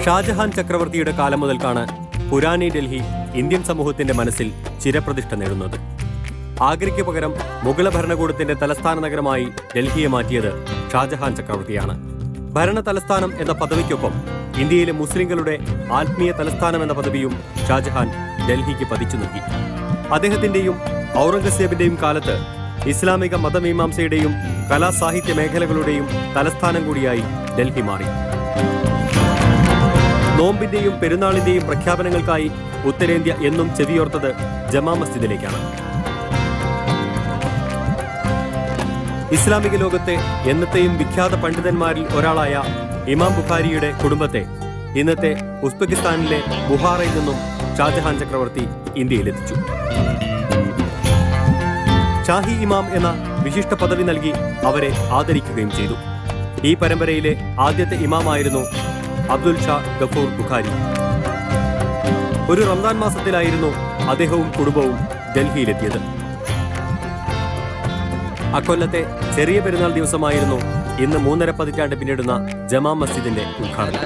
ഷാജഹാൻ ചക്രവർത്തിയുടെ കാലം മുതൽക്കാണ് പുരാനി ഡൽഹി ഇന്ത്യൻ സമൂഹത്തിന്റെ മനസ്സിൽ ചിരപ്രതിഷ്ഠ നേടുന്നത്. ആഗ്രയ്ക്ക് പകരം മുഗള ഭരണകൂടത്തിന്റെ തലസ്ഥാന നഗരമായി ഡൽഹിയെ മാറ്റിയത് ഷാജഹാൻ ചക്രവർത്തിയാണ്. ഭരണ തലസ്ഥാനം എന്ന പദവിക്കൊപ്പം ഇന്ത്യയിലെ മുസ്ലിങ്ങളുടെ ആത്മീയ തലസ്ഥാനം എന്ന പദവിയും ഷാജഹാൻ ഡൽഹിക്ക് പതിച്ചു നൽകി. അദ്ദേഹത്തിന്റെയും ഔറംഗസേബിന്റെയും കാലത്ത് ഇസ്ലാമിക മതമീമാംസയുടെയും കലാസാഹിത്യ മേഖലകളുടെയും തലസ്ഥാനം കൂടിയായി ഡൽഹി മാറി. നോമ്പിന്റെയും പെരുന്നാളിന്റെയും പ്രഖ്യാപനങ്ങൾക്കായി ഉത്തരേന്ത്യ എന്നും ചെവിയോർത്തത് ജമാ മസ്ജിദിലേക്കാണ്. ഇസ്ലാമിക ലോകത്തെ എന്നത്തെയും വിഖ്യാത പണ്ഡിതന്മാരിൽ ഒരാളായ ഇമാം ബുഖാരിയുടെ കുടുംബത്തെ ഇന്നത്തെ ഉസ്ബെക്കിസ്ഥാനിലെ ബുഹാറയിൽ നിന്നും ഷാജഹാൻ ചക്രവർത്തി ഇന്ത്യയിലെത്തിച്ചു. ഷാഹി ഇമാം എന്ന വിശിഷ്ട പദവി നൽകി അവരെ ആദരിക്കുകയും ചെയ്തു. ഈ പരമ്പരയിലെ ആദ്യത്തെ ഇമാമായിരുന്നു അബ്ദുൽ ഷാ ഗഫൂർ ബുഖാരി. ഒരു റംദാൻ മാസത്തിലായിരുന്നു അദ്ദേഹവും കുടുംബവും ഡൽഹിയിലെത്തിയത്. അക്കൊല്ലത്തെ ചെറിയ പെരുന്നാൾ ദിവസമായിരുന്നു ഇന്ന് 3.5 പതിറ്റാണ്ട് പിന്നിടുന്ന ജമാ മസ്ജിദിന്റെ ഉദ്ഘാടനം.